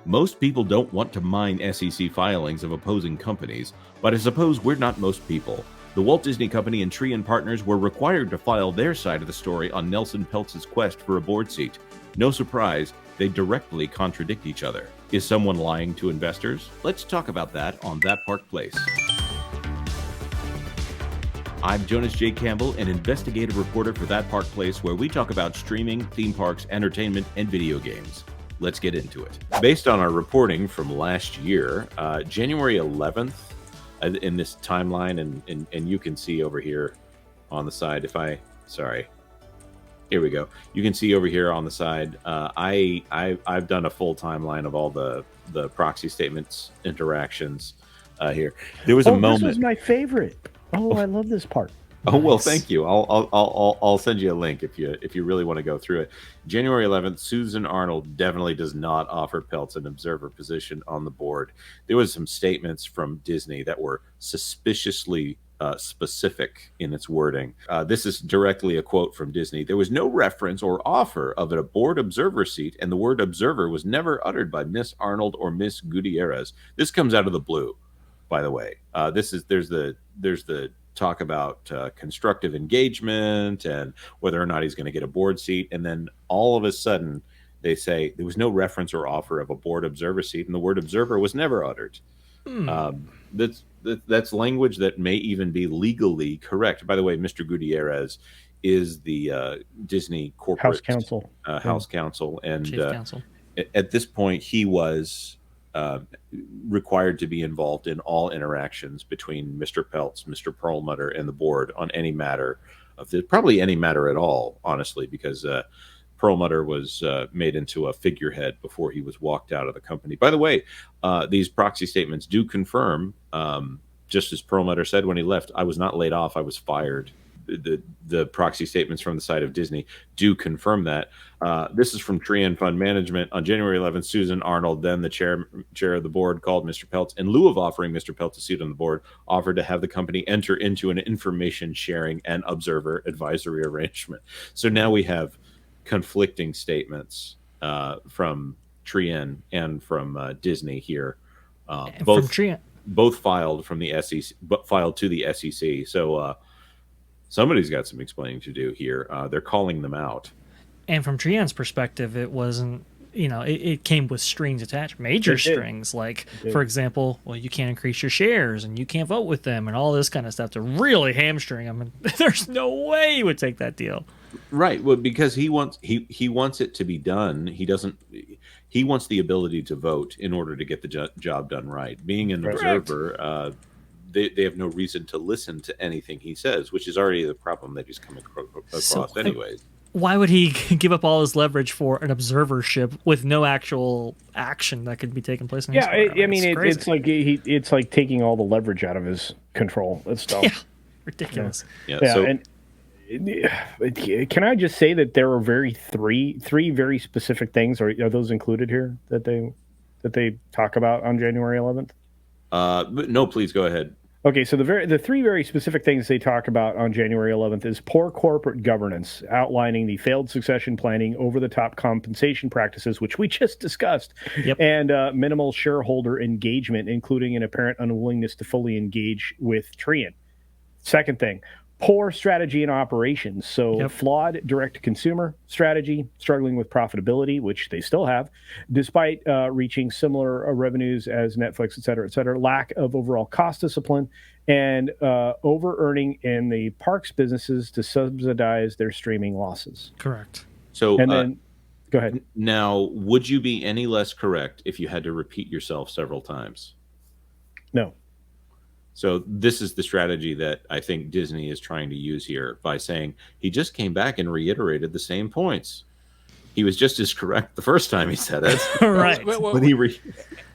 Most people don't want to mine SEC filings of opposing companies, but I suppose we're not most people. The Walt Disney Company and Trian partners were required to file their side of the story on Nelson Peltz's quest for a board seat. No surprise, they directly contradict each other. Is someone lying to investors? Let's talk about that on That Park Place. I'm Jonas J. Campbell, an investigative reporter for That Park Place, where we talk about streaming, theme parks, entertainment, and video games. Let's get into it. Based on our reporting from last year, January 11th, in this timeline, and you can see over here on the side, here we go. You can see over here on the side, I've done a full timeline of all the proxy statements interactions here. There was a moment. This was my favorite. I love this part. Oh, well, thank you. I'll send you a link if you really want to go through it. January 11th, Susan Arnold definitely does not offer Peltz an observer position on the board. There was some statements from Disney that were suspiciously specific in its wording. This is directly a quote from Disney. There was no reference or offer of a board observer seat, and the word observer was never uttered by Miss Arnold or Miss Gutierrez. This comes out of the blue, by the way. There's the talk about constructive engagement and whether or not he's going to get a board seat, and then all of a sudden they say there was no reference or offer of a board observer seat, and the word observer was never uttered. That's language that may even be legally correct. By the way, Mr. Gutierrez is the Disney corporate House counsel, House counsel, and Chief counsel. At this point he was required to be involved in all interactions between Mr. Peltz, Mr. Perlmutter, and the board on any matter probably any matter at all, honestly, because Perlmutter was made into a figurehead before he was walked out of the company. By the way, these proxy statements do confirm, just as Perlmutter said when he left, I was not laid off, I was fired. The proxy statements from the side of Disney do confirm that. This is from Trian Fund Management. On January 11th, Susan Arnold, then the chair of the board, called Mr. Peltz. In lieu of offering Mr. Peltz a seat on the board, offered to have the company enter into an information sharing and observer advisory arrangement. So now we have conflicting statements from Trian and from Disney here. Both filed from the SEC, but filed to the SEC. So somebody's got some explaining to do here. They're calling them out. And from Trian's perspective, it wasn't, it came with strings attached, major strings. Like, for example, well, you can't increase your shares and you can't vote with them and all this kind of stuff to really hamstring them. And there's no way he would take that deal. Right. Well, because he wants it to be done. He wants the ability to vote in order to get the job done right. Being an observer, they have no reason to listen to anything he says, which is already the problem that he's coming across anyways. Why would he give up all his leverage for an observership with no actual action that could be taking place in his program? It's like taking all the leverage out of his control. It's dumb. Yeah, ridiculous. And can I just say that there are three very specific things? Are those included here that they talk about on January 11th? No, please go ahead. Okay, so the three very specific things they talk about on January 11th is poor corporate governance, outlining the failed succession planning, over-the-top compensation practices, which we just discussed, and minimal shareholder engagement, including an apparent unwillingness to fully engage with Trian. Second thing, poor strategy and operations. So flawed direct-to-consumer strategy, struggling with profitability, which they still have, despite reaching similar revenues as Netflix, et cetera, lack of overall cost discipline, and over-earning in the parks businesses to subsidize their streaming losses. Correct. So, and then, go ahead. Now, would you be any less correct if you had to repeat yourself several times? No. So this is the strategy that I think Disney is trying to use here by saying he just came back and reiterated the same points. He was just as correct the first time he said it. Right.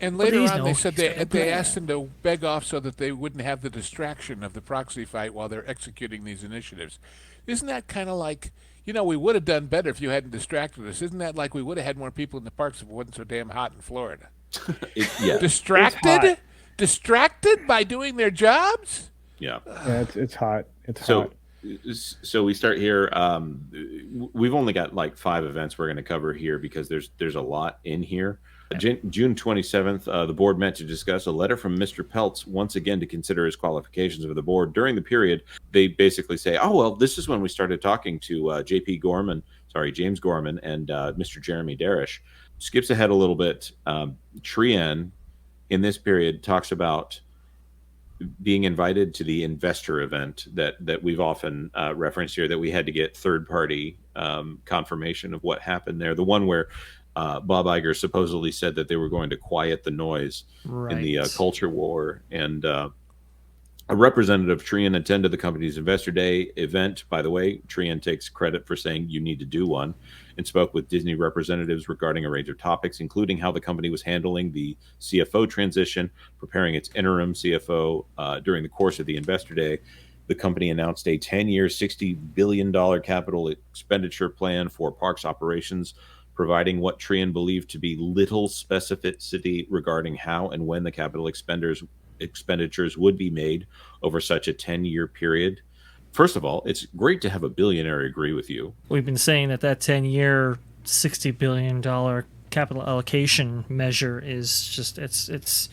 And later on, they said they asked him to beg off so that they wouldn't have the distraction of the proxy fight while they're executing these initiatives. Isn't that kind of like, we would have done better if you hadn't distracted us. Isn't that like we would have had more people in the parks if it wasn't so damn hot in Florida? Distracted? Distracted by doing their jobs? Yeah, it's hot. So we start here. We've only got like 5 events we're going to cover here because there's a lot in here. June 27th, the board met to discuss a letter from Mr. Peltz once again to consider his qualifications of the board. During the period, they basically say, oh, well, this is when we started talking to James Gorman and Mr. Jeremy Darish. Skips ahead a little bit. Trian, in this period, talks about being invited to the investor event that we've often referenced here, that we had to get third-party confirmation of what happened there. The one where Bob Iger supposedly said that they were going to quiet the noise in the culture war. And a representative of Trian attended the company's Investor Day event. By the way, Trian takes credit for saying you need to do one, and spoke with Disney representatives regarding a range of topics, including how the company was handling the CFO transition, preparing its interim CFO. During the course of the Investor Day, the company announced a 10-year, $60 billion capital expenditure plan for parks operations, providing what Trian believed to be little specificity regarding how and when the capital expenditures would be made over such a 10-year period. First of all, it's great to have a billionaire agree with you. We've been saying that 10-year, $60 billion capital allocation measure is just it's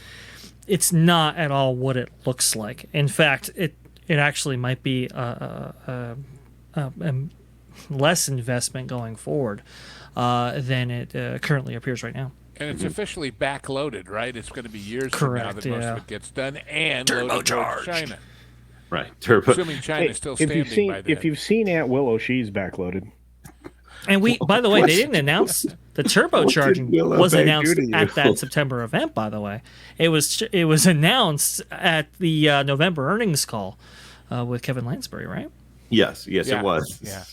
not at all what it looks like. In fact, it actually might be less investment going forward than it currently appears right now. And it's officially backloaded, right? It's going to be years from now that most of it gets done, and loaded towards China. Right. Assuming China's still standing by then. If you've seen Aunt Willow, she's backloaded. And by the way, they didn't announce the turbocharging was announced at that September event. By the way, it was announced at the November earnings call with Kevin Lansbury, right? Yes, it was. Yeah.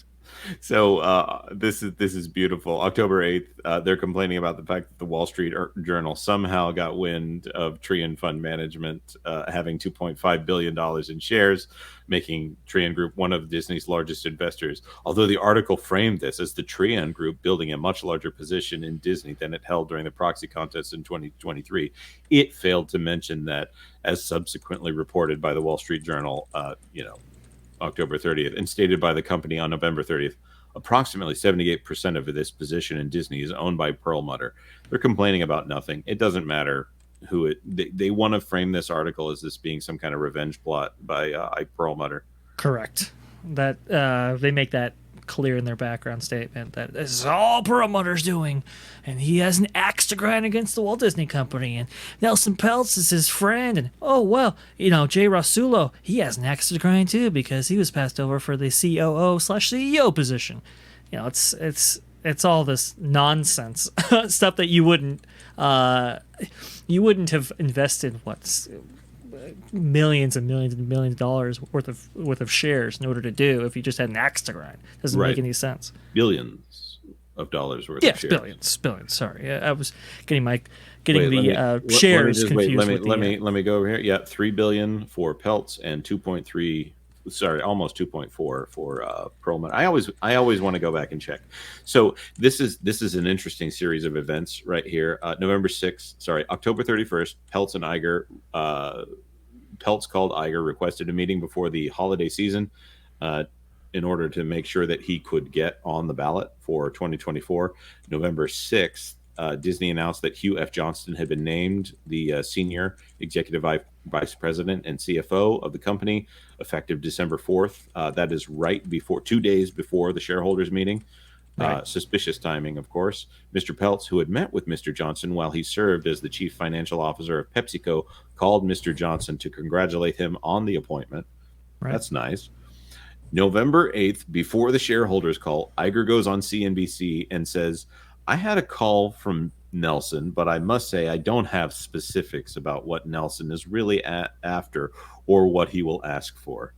So this is beautiful. October 8th, they're complaining about the fact that the Wall Street Journal somehow got wind of Trian Fund Management having $2.5 billion in shares, making Trian Group one of Disney's largest investors. Although the article framed this as the Trian Group building a much larger position in Disney than it held during the proxy contest in 2023, it failed to mention that, as subsequently reported by the Wall Street Journal, October 30th, and stated by the company on November 30th, approximately 78% of this position in Disney is owned by Perlmutter. They're complaining about nothing. It doesn't matter who they want to frame this article as this being some kind of revenge plot by Perlmutter. Correct. That they make that clear in their background statement that this is all Perlmutter's doing, and he has an axe to grind against the Walt Disney Company, and Nelson Peltz is his friend, and Jay Rasulo, he has an axe to grind too because he was passed over for the COO/CEO position. It's all this nonsense stuff that you wouldn't have invested millions and millions and millions of dollars worth of shares in order to do if you just had an axe to grind. Doesn't make any sense. Billions of dollars worth of shares. Billions. Sorry, I was getting shares confused. Let me go over here. Yeah, $3 billion for Peltz and almost 2.4 for Perlman. I always want to go back and check. So this is an interesting series of events right here. October 31st, Peltz and Iger. Peltz called Iger, requested a meeting before the holiday season in order to make sure that he could get on the ballot for 2024. November 6th, Disney announced that Hugh F. Johnston had been named the senior executive vice president and CFO of the company, effective December 4th. That is 2 days before the shareholders meeting. Right. Suspicious timing, of course. Mr. Peltz, who had met with Mr. Johnson while he served as the chief financial officer of PepsiCo, called Mr. Johnson to congratulate him on the appointment. Right. That's nice. November 8th, before the shareholders call, Iger goes on CNBC and says, I had a call from Nelson, but I must say I don't have specifics about what Nelson is really after or what he will ask for.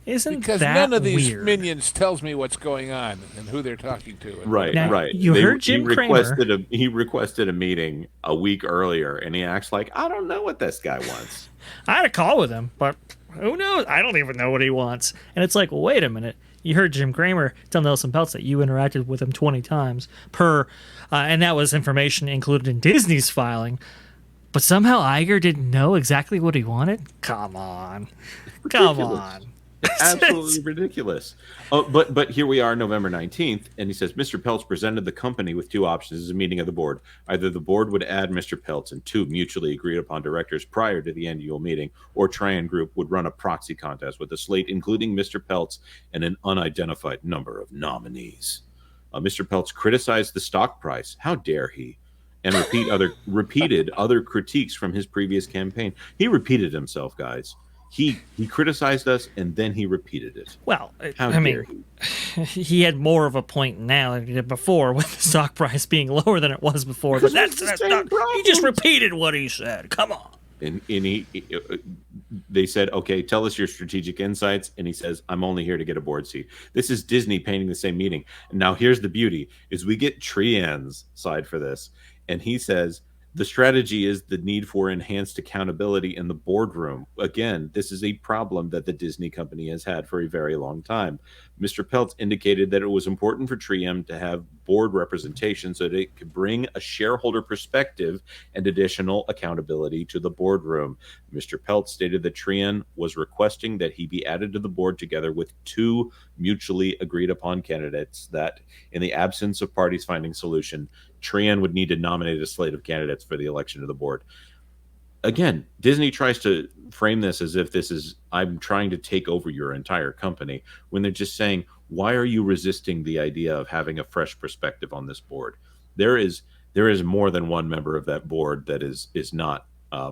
Isn't because that none of these weird? Minions tells me what's going on and who they're talking to. Right. You heard Jim Cramer. He requested a meeting a week earlier, and he acts like, I don't know what this guy wants. I had a call with him, but who knows? I don't even know what he wants. And it's like, well, wait a minute. You heard Jim Cramer tell Nelson Peltz that you interacted with him 20 times and that was information included in Disney's filing. But somehow Iger didn't know exactly what he wanted? Come on. Absolutely ridiculous. Oh, but here we are, November 19th, and he says Mr. Peltz presented the company with two options as a meeting of the board. Either the board would add Mr. Peltz and two mutually agreed upon directors prior to the annual meeting, or Trian Group would run a proxy contest with a slate including Mr. Peltz and an unidentified number of nominees. Mr. Peltz criticized the stock price. How dare he? And repeated other critiques from his previous campaign. He repeated himself, guys. He criticized us, and then he repeated it. Well, I mean, he had more of a point now than he did before, with the stock price being lower than it was before. But that's not. He just repeated what he said. Come on. And they said, okay, tell us your strategic insights. And he says, I'm only here to get a board seat. This is Disney painting the same meeting. And now here's the beauty, is we get Trian's side for this. And he says, the strategy is the need for enhanced accountability in the boardroom. Again, this is a problem that the Disney company has had for a very long time. Mr. Peltz indicated that it was important for Trian to have board representation so that it could bring a shareholder perspective and additional accountability to the boardroom. Mr. Peltz stated that Trian was requesting that he be added to the board together with two mutually agreed upon candidates, that in the absence of parties finding solution, Trian would need to nominate a slate of candidates for the election of the board. Again, Disney tries to frame this as if this is, I'm trying to take over your entire company, when they're just saying, why are you resisting the idea of having a fresh perspective on this board? There is more than one member of that board that is not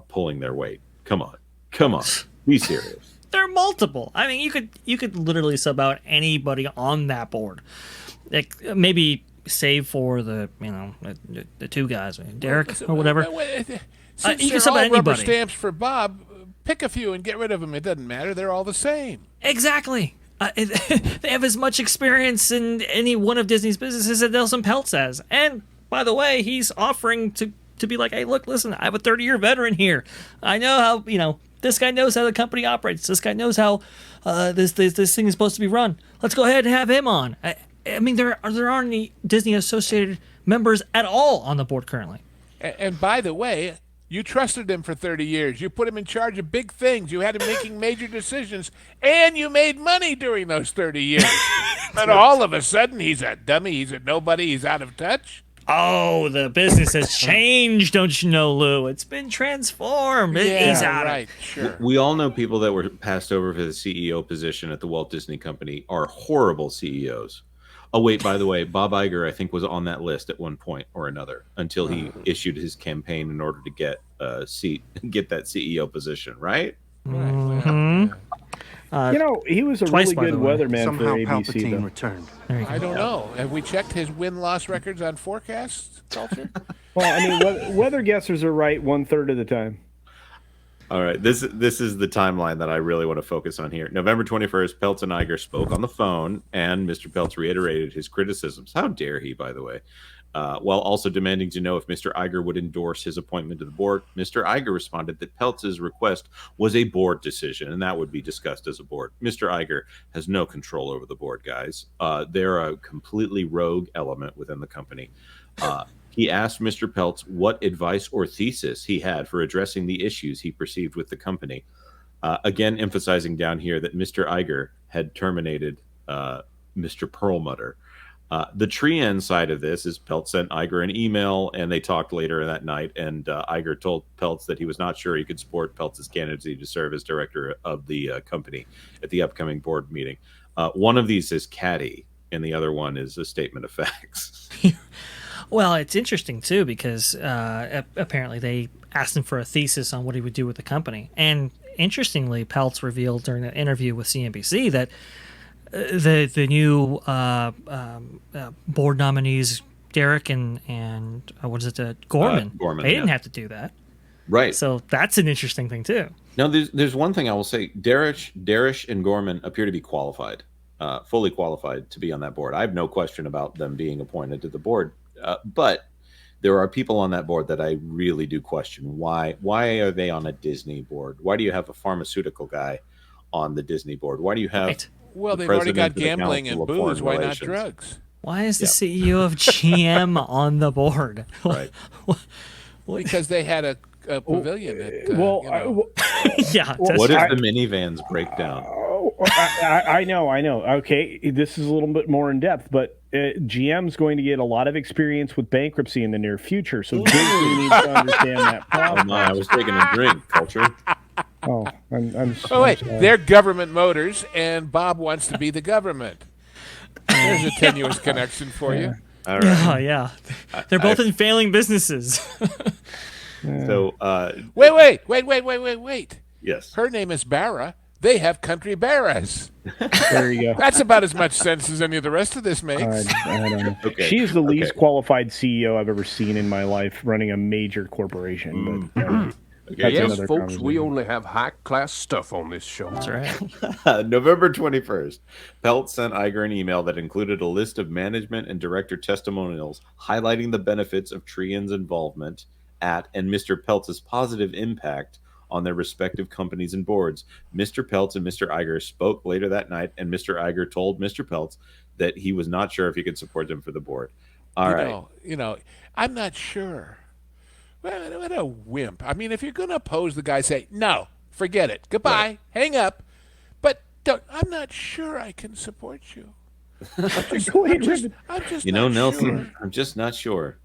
pulling their weight. Come on, be serious. There are multiple. I mean, you could literally sub out anybody on that board. Like, maybe save for the two guys, Derek or whatever. Since you can they're sub all out anybody. Rubber stamps for Bob, pick a few and get rid of them. It doesn't matter. They're all the same. Exactly. They have as much experience in any one of Disney's businesses as Nelson Peltz has. And by the way, he's offering to be like, hey, look, listen, I have a 30-year veteran here. I know how, this guy knows how the company operates. This guy knows how this thing is supposed to be run. Let's go ahead and have him on. I mean, there aren't any Disney associated members at all on the board currently. And by the way, you trusted him for 30 years. You put him in charge of big things. You had him making major decisions, and you made money during those 30 years. But all of a sudden, he's a dummy. He's a nobody. He's out of touch. Oh, the business has changed, don't you know, Lou? It's been transformed. He's out right. Sure. We all know people that were passed over for the CEO position at the Walt Disney Company are horrible CEOs. Oh, wait, by the way, Bob Iger, I think, was on that list at one point or another until he issued his campaign in order to get a seat, get that CEO position, right? Mm-hmm. He was a really good weatherman Somehow for ABC. Palpatine returned. I don't know. Have we checked his win-loss records on forecast culture? Well, I mean, weather guessers are right 1/3 of the time. All right, this is the timeline that I really want to focus on here. November 21st, Peltz and Iger spoke on the phone, and Mr. Peltz reiterated his criticisms. How dare he, by the way? While also demanding to know if Mr. Iger would endorse his appointment to the board. Mr. Iger responded that Peltz's request was a board decision, and that would be discussed as a board. Mr. Iger has no control over the board, guys. They're a completely rogue element within the company. He asked Mr. Peltz what advice or thesis he had for addressing the issues he perceived with the company. Again, emphasizing down here that Mr. Iger had terminated Mr. Perlmutter. The Trian side of this is Peltz sent Iger an email, and they talked later that night, and Iger told Peltz that he was not sure he could support Peltz's candidacy to serve as director of the company at the upcoming board meeting. One of these is catty, and the other one is a statement of facts. Well, it's interesting, too, because apparently they asked him for a thesis on what he would do with the company. And interestingly, Peltz revealed during an interview with CNBC that the new board nominees, Derek and Gorman, they didn't have to do that. Right. So that's an interesting thing, too. Now, there's one thing I will say. Darish and Gorman appear to be qualified, fully qualified to be on that board. I have no question about them being appointed to the board. But there are people on that board that I really do question. Why are they on a Disney board? Why do you have a pharmaceutical guy on the Disney board? Why do you have... Right. Well, they've already got gambling and booze. Why not drugs? Why is the CEO of GM on the board? Right. Because they had a pavilion. At, yeah. What is the minivan's breakdown? I know. Okay, this is a little bit more in depth, but GM's going to get a lot of experience with bankruptcy in the near future, so Disney needs to understand that process. Oh my, I was taking a drink, Culture. Oh, I'm wait, they're government motors, and Bob wants to be the government. There's a tenuous connection for you. All right. Yeah. They're both in failing businesses. So, wait. yes. Her name is Barra. They have country barras. There you go. That's about as much sense as any of the rest of this makes. I don't know. Okay. She's the least qualified CEO I've ever seen in my life, running a major corporation. But Okay. Yes, folks, we only have high-class stuff on this show. That's right. November 21st, Pelt sent Iger an email that included a list of management and director testimonials highlighting the benefits of Trian's involvement at and Mr. Peltz's positive impact on their respective companies and boards. Mr. Peltz and Mr. Iger spoke later that night, and Mr. Iger told Mr. Peltz that he was not sure if he could support them for the board. All right. I'm not sure. What a wimp. I mean, if you're going to oppose the guy, say, no, forget it. Goodbye. Right. Hang up. But I'm not sure I can support you. I'm just Nelson, sure. I'm just not sure.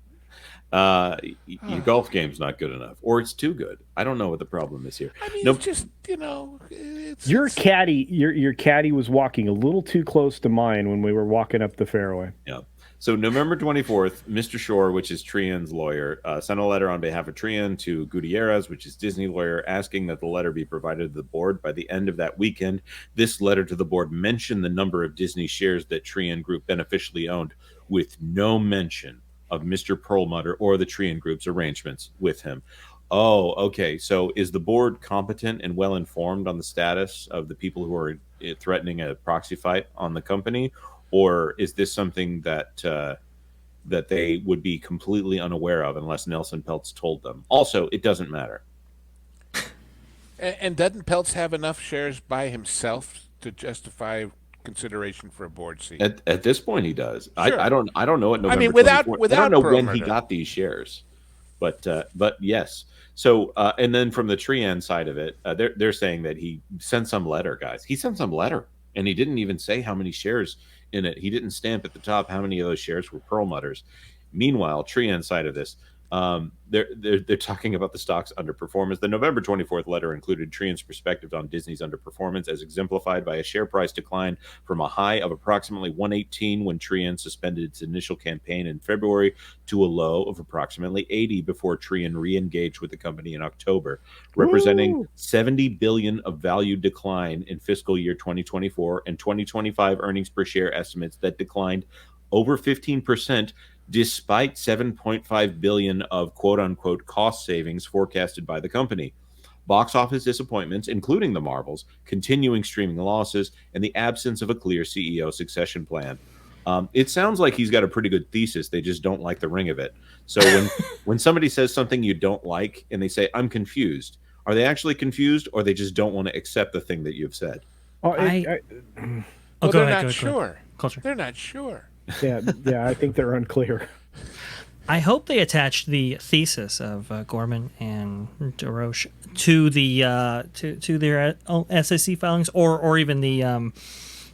Your golf game's not good enough, or it's too good. I don't know what the problem is here. I mean, it's just, it's, your caddy was walking a little too close to mine when we were walking up the fairway. Yeah. So November 24th, Mr. Shore, which is Trian's lawyer, sent a letter on behalf of Trian to Gutierrez, which is Disney lawyer, asking that the letter be provided to the board by the end of that weekend. This letter to the board mentioned the number of Disney shares that Trian Group beneficially owned, with no mention of Mr. Perlmutter or the Trian Group's arrangements with him. Oh, okay. So is the board competent and well informed on the status of the people who are threatening a proxy fight on the company? Or is this something that that they would be completely unaware of unless Nelson Peltz told them? Also, it doesn't matter. And doesn't Peltz have enough shares by himself to justify consideration for a board seat? At this point, he does. Sure. I don't know what November. I mean, without I don't know when he Perlmutter. got these shares, but yes. So and then from the Trian side of it, they're saying that he sent some letter, guys. He sent some letter, and he didn't even say how many shares in it. He didn't stamp at the top how many of those shares were Perlmutter's. Meanwhile, Trian side of this, they're talking about the stock's underperformance. The November 24th letter included Trian's perspective on Disney's underperformance, as exemplified by a share price decline from a high of approximately 118 when Trian suspended its initial campaign in February to a low of approximately 80 before Trian re-engaged with the company in October, representing $70 billion of value decline in fiscal year 2024 and 2025 earnings per share estimates that declined over 15%, despite $7.5 billion of quote-unquote cost savings forecasted by the company. Box office disappointments, including the Marvels, continuing streaming losses, and the absence of a clear CEO succession plan. It sounds like he's got a pretty good thesis. They just don't like the ring of it. So when somebody says something you don't like and they say, I'm confused, are they actually confused, or they just don't want to accept the thing that you've said? They're not sure. Culture. They're not sure. Yeah, I think they're unclear. I hope they attached the thesis of Gorman and DeRoche to the to their SEC filings, or even the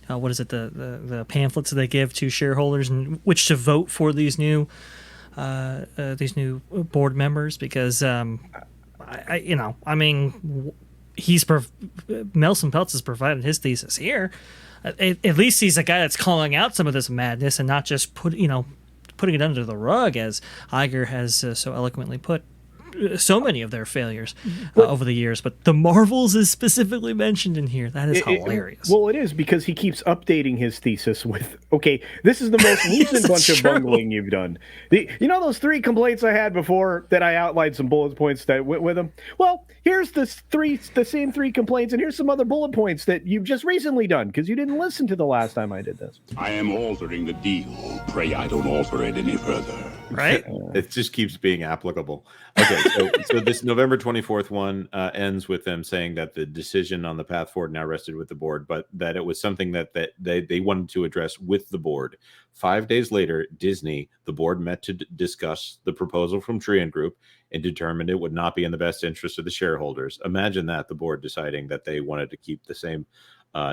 what is it, the pamphlets that they give to shareholders in which to vote for these new board members, because Nelson Peltz has provided his thesis here. At least he's a guy that's calling out some of this madness and not just putting it under the rug, as Iger has so eloquently put so many of their failures over the years. But the Marvels is specifically mentioned in here. That is hilarious. Well, it is, because he keeps updating his thesis with, okay, this is the most recent bunch of bungling you've done. You know those 3 complaints I had before that I outlined some bullet points that went with them? Well, here's the same 3 complaints, and here's some other bullet points that you've just recently done, because you didn't listen to the last time I did this. I am altering the deal. Pray I don't alter it any further. Right? It just keeps being applicable. Okay, so this November 24th one ends with them saying that the decision on the path forward now rested with the board, but that it was something that they wanted to address with the board. 5 days later, Disney, the board, met to discuss the proposal from Trian Group and determined it would not be in the best interest of the shareholders. Imagine that, the board deciding that they wanted to keep the same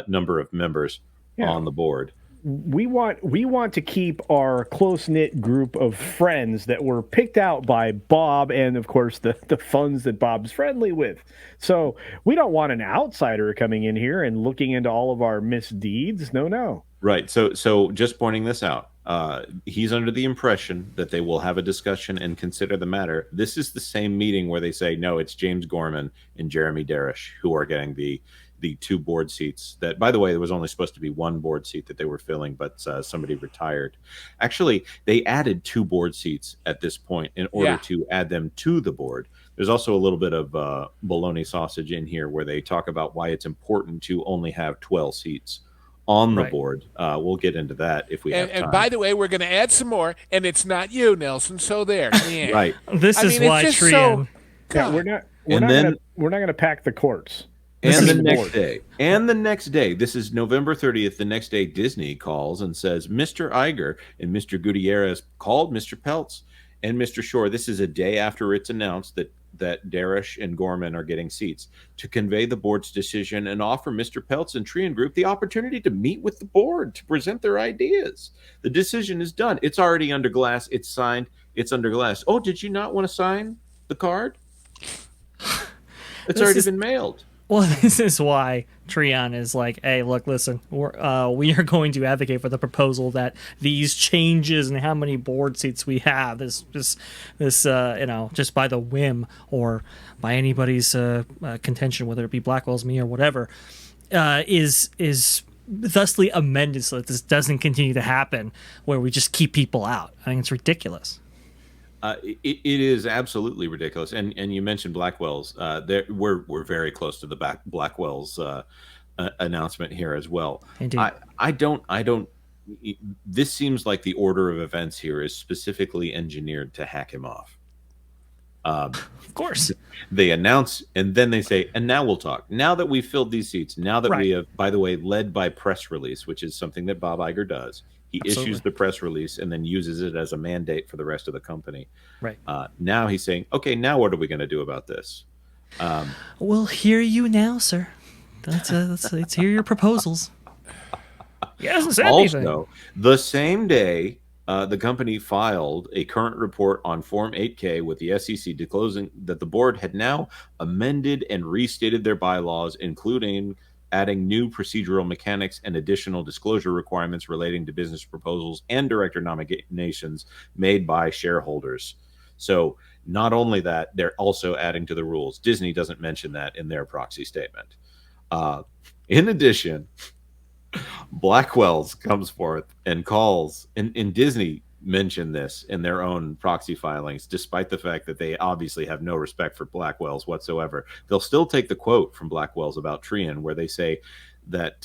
number of members on the board. We want to keep our close-knit group of friends that were picked out by Bob and, of course, the funds that Bob's friendly with. So we don't want an outsider coming in here and looking into all of our misdeeds. No. Right. So just pointing this out, he's under the impression that they will have a discussion and consider the matter. This is the same meeting where they say, no, it's James Gorman and Jeremy Darish who are getting the 2 board seats. That, by the way, there was only supposed to be 1 board seat that they were filling, but somebody retired. Actually, they added 2 board seats at this point in order to add them to the board. There's also a little bit of bologna sausage in here where they talk about why it's important to only have 12 seats on the board. We'll get into that if we have time. And by the way, we're going to add some more, and it's not you, Nelson. So there. Yeah. Right. This is why Trian. We're not going to pack the courts. And the next day, this is November 30th, the next day, Disney calls and says, Mr. Iger and Mr. Gutierrez called Mr. Peltz and Mr. Shore. This is a day after it's announced that Darish and Gorman are getting seats, to convey the board's decision and offer Mr. Peltz and Trian Group the opportunity to meet with the board to present their ideas. The decision is done. It's already under glass. It's signed. It's under glass. Oh, did you not want to sign the card? It's already been mailed. Well, this is why Trian is like, hey, look, listen, we are going to advocate for the proposal that these changes and how many board seats we have, this just by the whim or by anybody's contention, whether it be Blackwell's, me, or whatever, is thusly amended so that this doesn't continue to happen where we just keep people out. I think it's ridiculous. It is absolutely ridiculous, and you mentioned Blackwell's. We're very close to the Blackwell's announcement here as well. Indeed. I don't. This seems like the order of events here is specifically engineered to hack him off. Of course, they announce and then they say, and now we'll talk. Now that we've filled these seats, now that we have, by the way, led by press release, which is something that Bob Iger does. He issues the press release and then uses it as a mandate for the rest of the company. Right. Now he's saying, okay, now what are we going to do about this? We'll hear you now, sir. Let's hear your proposals. He hasn't said anything. Also, the same day, the company filed a current report on Form 8K with the SEC disclosing that the board had now amended and restated their bylaws, including adding new procedural mechanics and additional disclosure requirements relating to business proposals and director nominations made by shareholders. So not only that, they're also adding to the rules. Disney doesn't mention that in their proxy statement. In addition, Blackwell's comes forth and calls, and Disney mentioned this in their own proxy filings, despite the fact that they obviously have no respect for Blackwell's whatsoever. They'll still take the quote from Blackwell's about Trian, where they say that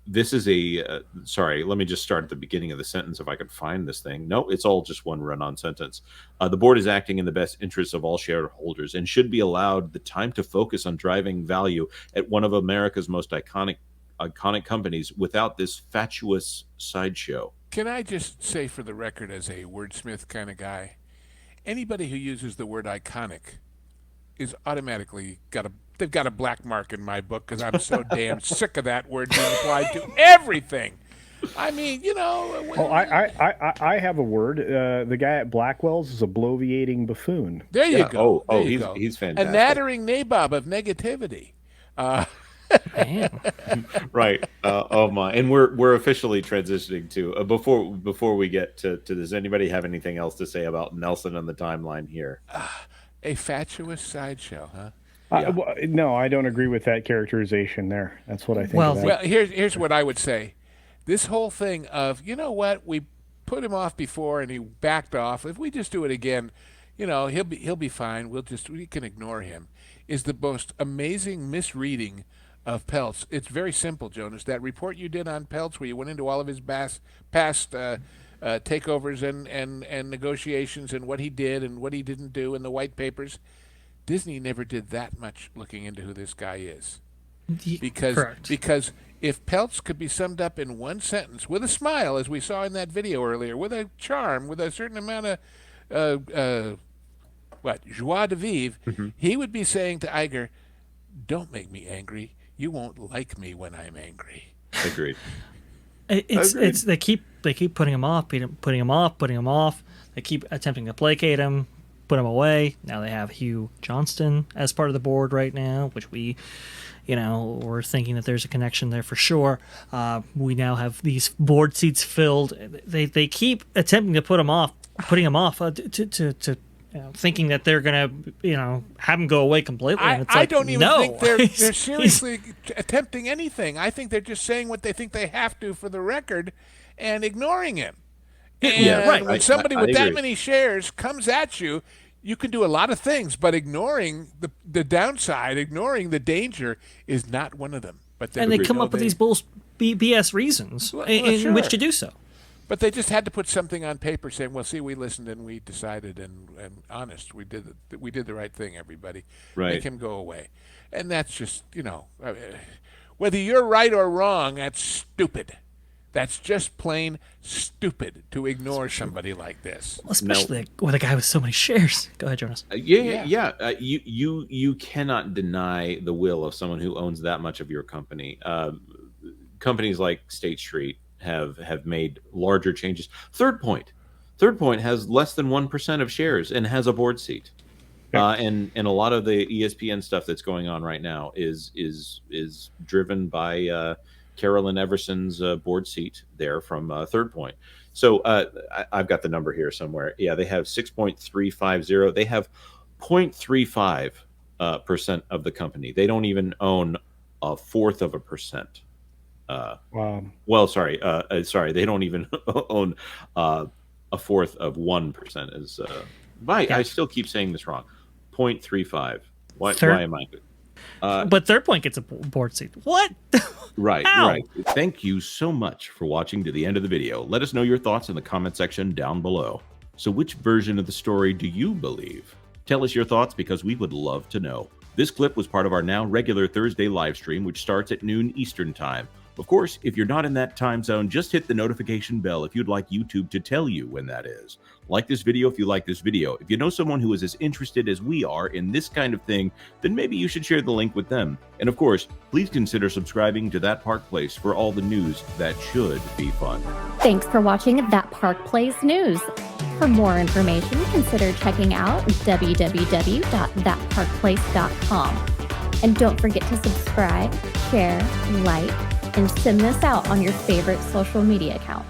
this is a sorry, let me just start at the beginning of the sentence if I could find this thing. No, it's all just one run-on sentence. The board is acting in the best interests of all shareholders and should be allowed the time to focus on driving value at one of America's most iconic companies without this fatuous sideshow. Can I just say for the record, as a wordsmith kind of guy, anybody who uses the word iconic is automatically they've got a black mark in my book, because I'm so damn sick of that word being applied to everything. I mean, you know. I have a word. The guy at Blackwell's is a bloviating buffoon. There you go. He's fantastic. A nattering nabob of negativity. Right. Oh my! And we're officially transitioning to before we get to does anybody have anything else to say about Nelson on the timeline here? A fatuous sideshow, huh? Yeah. No, I don't agree with that characterization there. That's what I think. Well, here's what I would say. This whole thing of, you know what, we put him off before and he backed off. If we just do it again, you know, he'll be fine. We can ignore him. Is the most amazing misreading of Peltz. It's very simple, Jonas. That report you did on Peltz, where you went into all of his past takeovers and negotiations and what he did and what he didn't do in the white papers, Disney never did that much looking into who this guy is. Because if Peltz could be summed up in one sentence with a smile, as we saw in that video earlier, with a charm, with a certain amount of joie de vivre, he would be saying to Iger, don't make me angry. you won't like me when I'm angry. Agreed. It's they keep putting him off, putting him off. They keep attempting to placate him, put him away. Now they have Hugh Johnston as part of the board right now, which we're thinking that there's a connection there for sure. We now have these board seats filled. They keep attempting to putting him off to thinking that they're gonna have him go away completely. And it's I don't even think they're seriously attempting anything. I think they're just saying what they think they have to for the record and ignoring him. And when somebody with that many shares comes at you, you can do a lot of things, but ignoring the downside, ignoring the danger is not one of them. But they come up with these BS reasons in which to do so. But they just had to put something on paper saying, "Well, see, we listened and we decided, and honest, we did the right thing. Everybody, right. Make him go away." And that's just whether you're right or wrong, that's stupid. That's just plain stupid to ignore somebody like this. Well, especially with a guy with so many shares. Go ahead, Jonas. You cannot deny the will of someone who owns that much of your company. Companies like State Street have made larger changes. Third Point has less than 1% of shares and has a board seat. And a lot of the ESPN stuff that's going on right now is driven by Carolyn Everson's board seat there from Third Point. So I've got the number here somewhere. Yeah, they have 6.350. They have 0.35% of the company. They don't even own 1/4%. Wow. Well, sorry. They don't even own 1/4 of 1%. I still keep saying this wrong. 0.35. Why am I? But Third Point gets a board seat. What? Right. Thank you so much for watching to the end of the video. Let us know your thoughts in the comment section down below. So which version of the story do you believe? Tell us your thoughts because we would love to know. This clip was part of our now regular Thursday live stream, which starts at noon Eastern Time. Of course, if you're not in that time zone, just hit the notification bell if you'd like YouTube to tell you when that is. Like this video if you like this video. If you know someone who is as interested as we are in this kind of thing, then maybe you should share the link with them. And of course, please consider subscribing to That Park Place for all the news that should be fun. Thanks for watching That Park Place News. For more information, consider checking out www.thatparkplace.com. And don't forget to subscribe, share, like, and send this out on your favorite social media accounts.